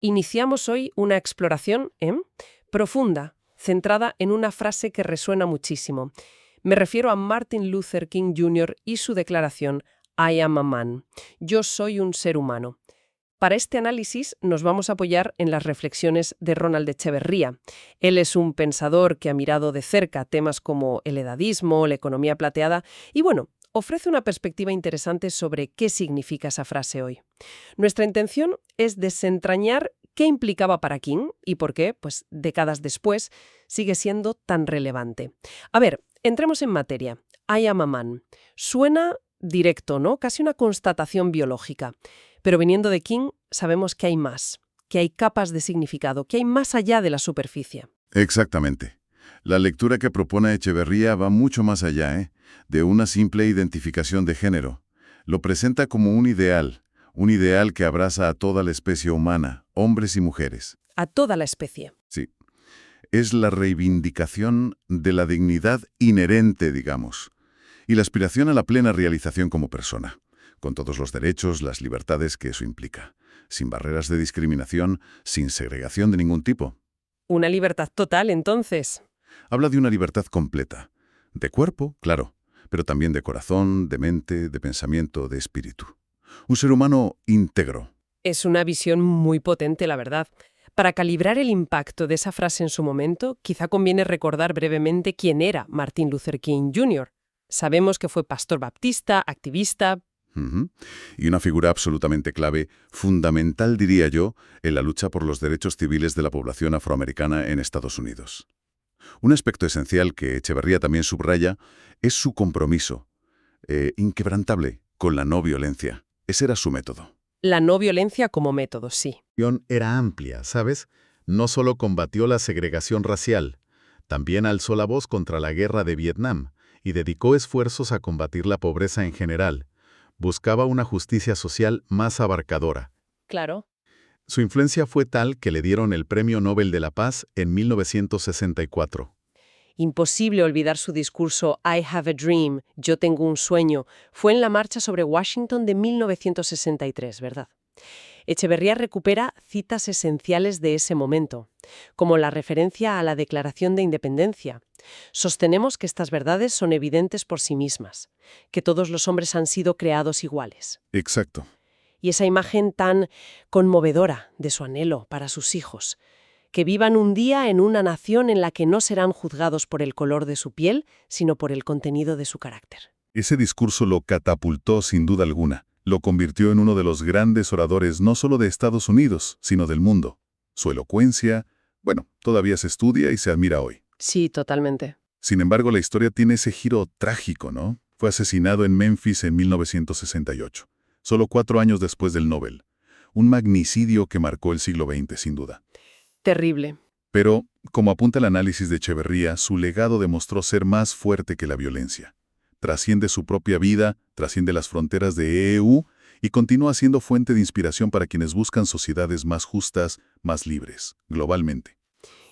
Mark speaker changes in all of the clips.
Speaker 1: Iniciamos hoy una exploración profunda, centrada en una frase que resuena muchísimo. Me refiero a Martin Luther King Jr. y su declaración I am a man. Yo soy un ser humano. Para este análisis nos vamos a apoyar en las reflexiones de Ronald Echeverría. Él es un pensador que ha mirado de cerca temas como el edadismo, la economía plateada y, bueno, ofrece una perspectiva interesante sobre qué significa esa frase hoy. Nuestra intención es desentrañar qué implicaba para King y por qué, pues décadas después, sigue siendo tan relevante. A ver, entremos en materia. I am a man. Suena directo, ¿no? Casi una constatación biológica. Pero viniendo de King, sabemos que hay más, que hay capas de significado, que hay más allá de la superficie.
Speaker 2: Exactamente. La lectura que propone Echeverría va mucho más allá, de una simple identificación de género. Lo presenta como un ideal que abraza a toda la especie humana, hombres y mujeres.
Speaker 1: A toda la especie.
Speaker 2: Sí. Es la reivindicación de la dignidad inherente, digamos, y la aspiración a la plena realización como persona, con todos los derechos, las libertades que eso implica, sin barreras de discriminación, sin segregación de ningún tipo.
Speaker 1: Una libertad total, entonces.
Speaker 2: Habla de una libertad completa, de cuerpo, claro, pero también de corazón, de mente, de pensamiento, de espíritu. Un ser humano íntegro.
Speaker 1: Es una visión muy potente, la verdad. Para calibrar el impacto de esa frase en su momento, quizá conviene recordar brevemente quién era Martin Luther King Jr. Sabemos que fue pastor baptista, activista.
Speaker 2: Ujú. Y una figura absolutamente clave, fundamental diría yo, en la lucha por los derechos civiles de la población afroamericana en Estados Unidos. Un aspecto esencial que Echeverría también subraya es su compromiso, inquebrantable, con la no violencia. Ese era su método.
Speaker 1: La no violencia como método, sí.
Speaker 3: Era amplia, ¿sabes? No solo combatió la segregación racial, también alzó la voz contra la guerra de Vietnam y dedicó esfuerzos a combatir la pobreza en general. Buscaba una justicia social más abarcadora.
Speaker 1: Claro.
Speaker 3: Su influencia fue tal que le dieron el Premio Nobel de la Paz en 1964.
Speaker 1: Imposible olvidar su discurso I have a dream, yo tengo un sueño. Fue en la marcha sobre Washington de 1963, ¿verdad? Echeverría recupera citas esenciales de ese momento, como la referencia a la Declaración de Independencia. Sostenemos que estas verdades son evidentes por sí mismas, que todos los hombres han sido creados iguales.
Speaker 2: Exacto.
Speaker 1: Y esa imagen tan conmovedora de su anhelo para sus hijos, que vivan un día en una nación en la que no serán juzgados por el color de su piel, sino por el contenido de su carácter.
Speaker 2: Ese discurso lo catapultó sin duda alguna. Lo convirtió en uno de los grandes oradores no solo de Estados Unidos, sino del mundo. Su elocuencia, todavía se estudia y se admira hoy.
Speaker 1: Sí, totalmente.
Speaker 2: Sin embargo, la historia tiene ese giro trágico, ¿no? Fue asesinado en Memphis en 1968, solo 4 años después del Nobel. Un magnicidio que marcó el siglo XX, sin duda.
Speaker 1: Terrible.
Speaker 2: Pero, como apunta el análisis de Echeverría, su legado demostró ser más fuerte que la violencia. Trasciende su propia vida, trasciende las fronteras de EU y continúa siendo fuente de inspiración para quienes buscan sociedades más justas, más libres, globalmente.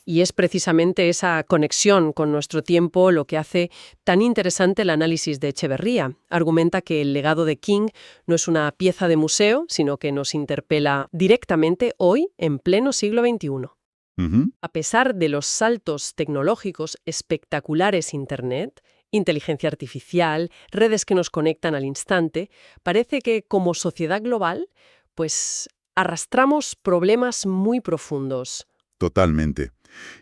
Speaker 1: Y es precisamente esa conexión con nuestro tiempo lo que hace tan interesante el análisis de Echeverría. Argumenta que el legado de King no es una pieza de museo, sino que nos interpela directamente hoy, en pleno siglo XXI. A pesar de los saltos tecnológicos espectaculares Internet, inteligencia artificial, redes que nos conectan al instante, parece que como sociedad global, pues arrastramos problemas muy profundos.
Speaker 2: Totalmente.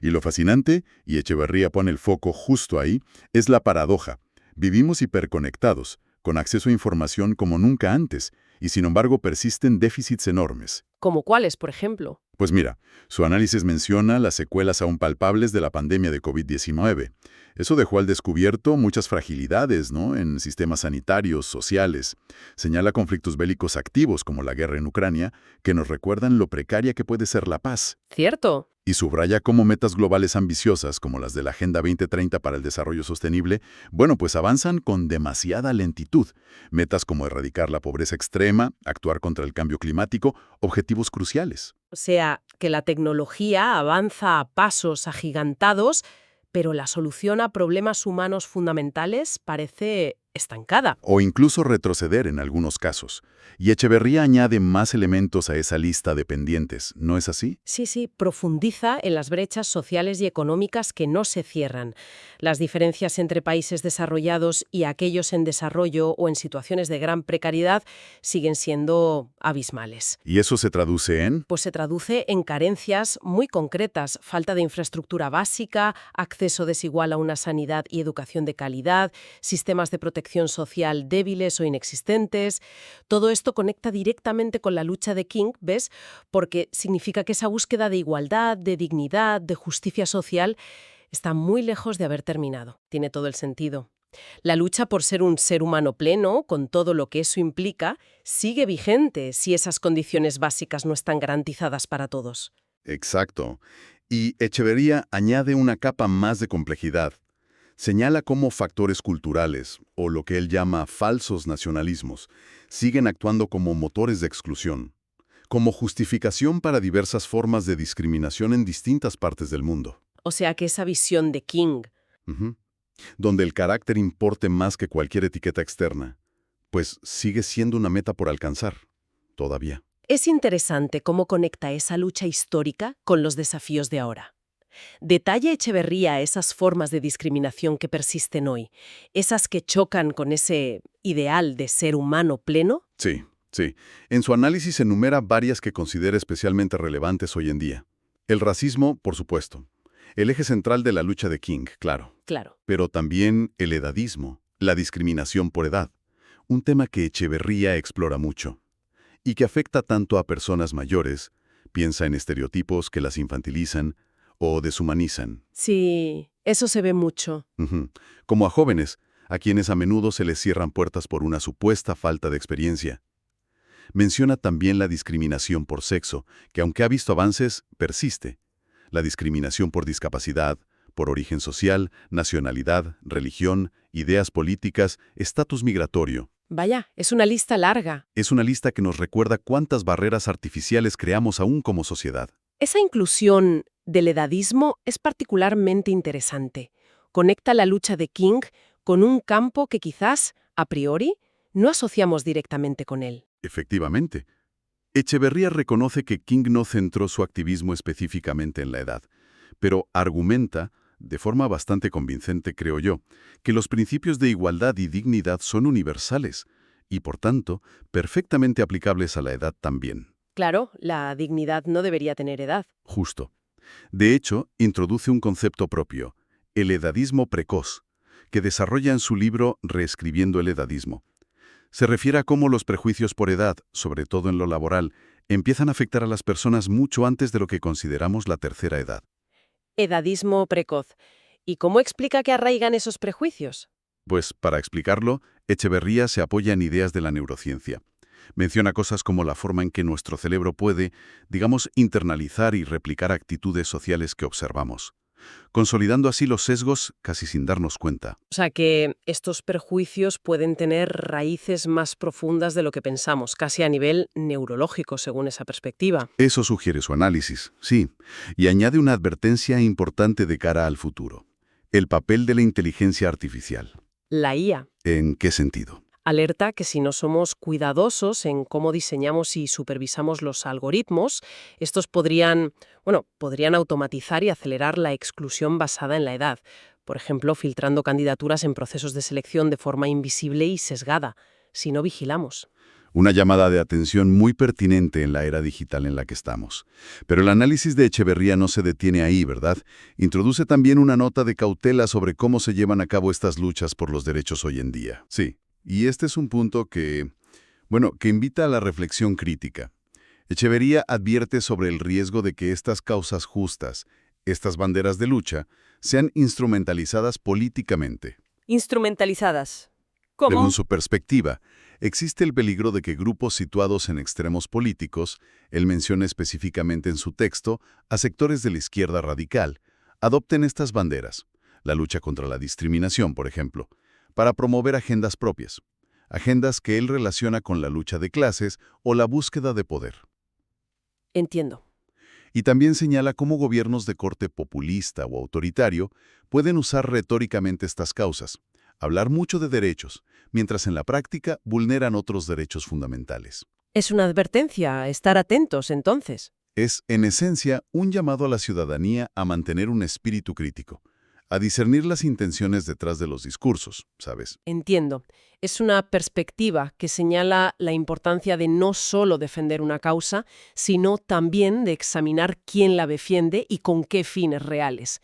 Speaker 2: Y lo fascinante, y Echeverría pone el foco justo ahí, es la paradoja. Vivimos hiperconectados, con acceso a información como nunca antes, y sin embargo persisten déficits enormes.
Speaker 1: ¿Como cuáles, por ejemplo?
Speaker 2: Pues mira, su análisis menciona las secuelas aún palpables de la pandemia de COVID-19. Eso dejó al descubierto muchas fragilidades, ¿no?, en sistemas sanitarios, sociales. Señala conflictos bélicos activos, como la guerra en Ucrania, que nos recuerdan lo precaria que puede ser la paz.
Speaker 1: Cierto.
Speaker 2: Y subraya cómo metas globales ambiciosas, como las de la Agenda 2030 para el Desarrollo Sostenible, pues avanzan con demasiada lentitud. Metas como erradicar la pobreza extrema, actuar contra el cambio climático, objetivos cruciales.
Speaker 1: O sea, que la tecnología avanza a pasos agigantados, pero la solución a problemas humanos fundamentales parece estancada.
Speaker 3: O incluso retroceder en algunos casos. Y Echeverría añade más elementos a esa lista de pendientes, ¿no es así?
Speaker 1: Sí, sí, profundiza en las brechas sociales y económicas que no se cierran. Las diferencias entre países desarrollados y aquellos en desarrollo o en situaciones de gran precariedad siguen siendo abismales.
Speaker 3: ¿Y eso se traduce en?
Speaker 1: Pues se traduce en carencias muy concretas, falta de infraestructura básica, acceso desigual a una sanidad y educación de calidad, sistemas de protección social débiles o inexistentes. Todo esto conecta directamente con la lucha de King, ¿ves? Porque significa que esa búsqueda de igualdad, de dignidad, de justicia social está muy lejos de haber terminado. Tiene todo el sentido. La lucha por ser un ser humano pleno, con todo lo que eso implica, sigue vigente si esas condiciones básicas no están garantizadas para todos.
Speaker 3: Exacto. Y Echeverría añade una capa más de complejidad. Señala cómo factores culturales, o lo que él llama falsos nacionalismos, siguen actuando como motores de exclusión, como justificación para diversas formas de discriminación en distintas partes del mundo.
Speaker 1: O sea que esa visión de King,
Speaker 3: Ujú. Donde el carácter importe más que cualquier etiqueta externa, pues sigue siendo una meta por alcanzar, todavía.
Speaker 1: es interesante cómo conecta esa lucha histórica con los desafíos de ahora. Detalla Echeverría esas formas de discriminación que persisten hoy, esas que chocan con ese ideal de ser humano pleno.
Speaker 3: Sí, sí. En su análisis enumera varias que considera especialmente relevantes hoy en día. El racismo, por supuesto. El eje central de la lucha de King, claro.
Speaker 1: Claro.
Speaker 3: Pero también el edadismo, la discriminación por edad. Un tema que Echeverría explora mucho. Y que afecta tanto a personas mayores, piensa en estereotipos que las infantilizan o deshumanizan.
Speaker 1: Sí, eso se ve mucho.
Speaker 3: Ujú. Como a jóvenes, a quienes a menudo se les cierran puertas por una supuesta falta de experiencia. Menciona también la discriminación por sexo, que aunque ha visto avances, persiste. La discriminación por discapacidad, por origen social, nacionalidad, religión, ideas políticas, estatus migratorio.
Speaker 1: Vaya, es una lista larga.
Speaker 3: Es una lista que nos recuerda cuántas barreras artificiales creamos aún como sociedad.
Speaker 1: Esa inclusión del edadismo es particularmente interesante. Conecta la lucha de King con un campo que quizás, a priori, no asociamos directamente con él.
Speaker 3: Efectivamente. Echeverría reconoce que King no centró su activismo específicamente en la edad, pero argumenta, de forma bastante convincente creo yo, que los principios de igualdad y dignidad son universales y, por tanto, perfectamente aplicables a la edad también.
Speaker 1: Claro, la dignidad no debería tener edad.
Speaker 3: Justo. De hecho, introduce un concepto propio, el edadismo precoz, que desarrolla en su libro Reescribiendo el edadismo. Se refiere a cómo los prejuicios por edad, sobre todo en lo laboral, empiezan a afectar a las personas mucho antes de lo que consideramos la tercera edad.
Speaker 1: Edadismo precoz. ¿Y cómo explica que arraigan esos prejuicios?
Speaker 3: Pues, para explicarlo, Echeverría se apoya en ideas de la neurociencia. Menciona cosas como la forma en que nuestro cerebro puede, digamos, internalizar y replicar actitudes sociales que observamos, consolidando así los sesgos casi sin darnos cuenta.
Speaker 1: O sea que estos prejuicios pueden tener raíces más profundas de lo que pensamos, casi a nivel neurológico, según esa perspectiva.
Speaker 3: Eso sugiere su análisis, sí, y añade una advertencia importante de cara al futuro. El papel de la inteligencia artificial.
Speaker 1: La IA
Speaker 3: ¿En qué sentido?
Speaker 1: alerta que si no somos cuidadosos en cómo diseñamos y supervisamos los algoritmos, estos podrían automatizar y acelerar la exclusión basada en la edad, por ejemplo, filtrando candidaturas en procesos de selección de forma invisible y sesgada, si no vigilamos.
Speaker 3: Una llamada de atención muy pertinente en la era digital en la que estamos. Pero el análisis de Echeverría no se detiene ahí, ¿verdad? Introduce también una nota de cautela sobre cómo se llevan a cabo estas luchas por los derechos hoy en día. Sí, y este es un punto que invita a la reflexión crítica. Echeverría advierte sobre el riesgo de que estas causas justas, estas banderas de lucha, sean instrumentalizadas políticamente.
Speaker 1: Instrumentalizadas.
Speaker 3: Según su perspectiva, existe el peligro de que grupos situados en extremos políticos, él menciona específicamente en su texto a sectores de la izquierda radical, adopten estas banderas, la lucha contra la discriminación, por ejemplo, para promover agendas propias, agendas que él relaciona con la lucha de clases o la búsqueda de poder.
Speaker 1: Entiendo.
Speaker 3: Y también señala cómo gobiernos de corte populista o autoritario pueden usar retóricamente estas causas, hablar mucho de derechos, mientras en la práctica vulneran otros derechos fundamentales.
Speaker 1: Es una advertencia a estar atentos, entonces.
Speaker 3: Es, en esencia, un llamado a la ciudadanía a mantener un espíritu crítico, a discernir las intenciones detrás de los discursos, ¿sabes?
Speaker 1: Entiendo. Es una perspectiva que señala la importancia de no solo defender una causa, sino también de examinar quién la defiende y con qué fines reales.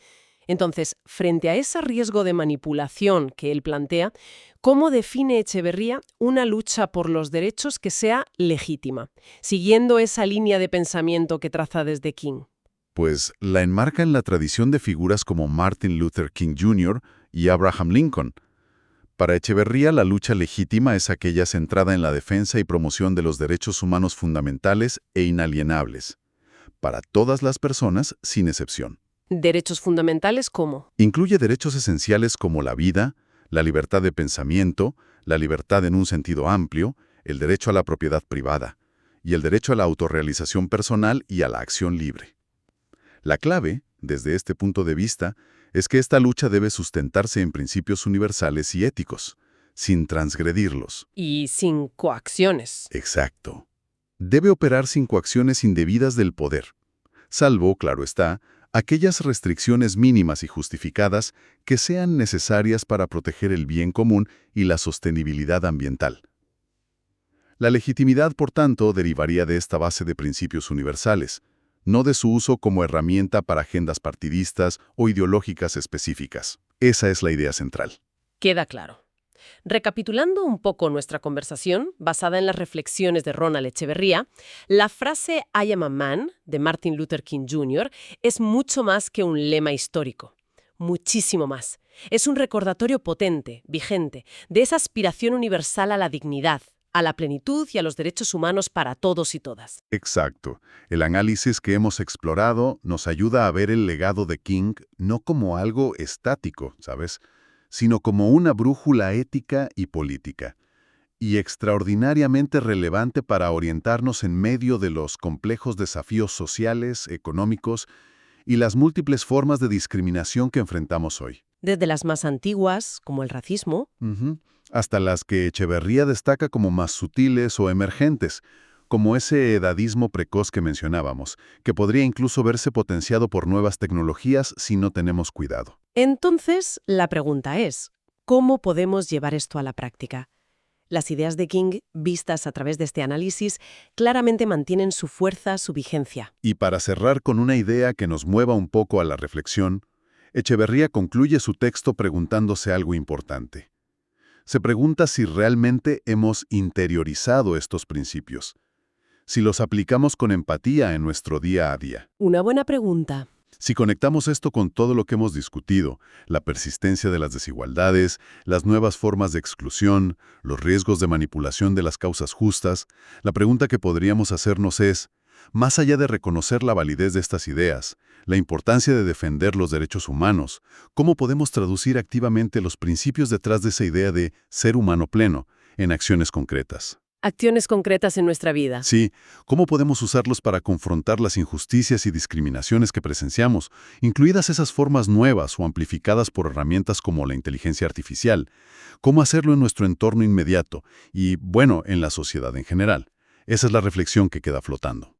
Speaker 1: Entonces, frente a ese riesgo de manipulación que él plantea, ¿cómo define Echeverría una lucha por los derechos que sea legítima, siguiendo esa línea de pensamiento que traza desde King?
Speaker 3: Pues la enmarca en la tradición de figuras como Martin Luther King Jr. y Abraham Lincoln. Para Echeverría, la lucha legítima es aquella centrada en la defensa y promoción de los derechos humanos fundamentales e inalienables, para todas las personas, sin excepción.
Speaker 1: ¿Derechos fundamentales cómo?
Speaker 3: Incluye derechos esenciales como la vida, la libertad de pensamiento, la libertad en un sentido amplio, el derecho a la propiedad privada, y el derecho a la autorrealización personal y a la acción libre. La clave, desde este punto de vista, es que esta lucha debe sustentarse en principios universales y éticos, sin transgredirlos.
Speaker 1: Y sin coacciones.
Speaker 3: Exacto. Debe operar sin coacciones indebidas del poder, salvo, claro está, aquellas restricciones mínimas y justificadas que sean necesarias para proteger el bien común y la sostenibilidad ambiental. La legitimidad, por tanto, derivaría de esta base de principios universales, no de su uso como herramienta para agendas partidistas o ideológicas específicas. Esa es la idea central.
Speaker 1: Queda claro. Recapitulando un poco nuestra conversación, basada en las reflexiones de Ronald Echeverría, la frase I am a man, de Martin Luther King Jr., es mucho más que un lema histórico. Muchísimo más. Es un recordatorio potente, vigente, de esa aspiración universal a la dignidad, a la plenitud y a los derechos humanos para todos y todas.
Speaker 3: Exacto. El análisis que hemos explorado nos ayuda a ver el legado de King no como algo estático, ¿sabes?, sino como una brújula ética y política, y extraordinariamente relevante para orientarnos en medio de los complejos desafíos sociales, económicos y las múltiples formas de discriminación que enfrentamos hoy.
Speaker 1: Desde las más antiguas, como el racismo,
Speaker 3: hasta las que Echeverría destaca como más sutiles o emergentes, como ese edadismo precoz que mencionábamos, que podría incluso verse potenciado por nuevas tecnologías si no tenemos cuidado.
Speaker 1: Entonces, la pregunta es, ¿cómo podemos llevar esto a la práctica? Las ideas de King, vistas a través de este análisis, claramente mantienen su fuerza, su vigencia.
Speaker 3: Y para cerrar con una idea que nos mueva un poco a la reflexión, Echeverría concluye su texto preguntándose algo importante. Se pregunta si realmente hemos interiorizado estos principios, si los aplicamos con empatía en nuestro día a día.
Speaker 1: Una buena pregunta.
Speaker 3: Si conectamos esto con todo lo que hemos discutido, la persistencia de las desigualdades, las nuevas formas de exclusión, los riesgos de manipulación de las causas justas, la pregunta que podríamos hacernos es, más allá de reconocer la validez de estas ideas, la importancia de defender los derechos humanos, ¿cómo podemos traducir activamente los principios detrás de esa idea de ser humano pleno en acciones concretas?
Speaker 1: Acciones concretas en nuestra vida.
Speaker 3: Sí, ¿cómo podemos usarlos para confrontar las injusticias y discriminaciones que presenciamos, incluidas esas formas nuevas o amplificadas por herramientas como la inteligencia artificial? ¿Cómo hacerlo en nuestro entorno inmediato y, bueno, en la sociedad en general? Esa es la reflexión que queda flotando.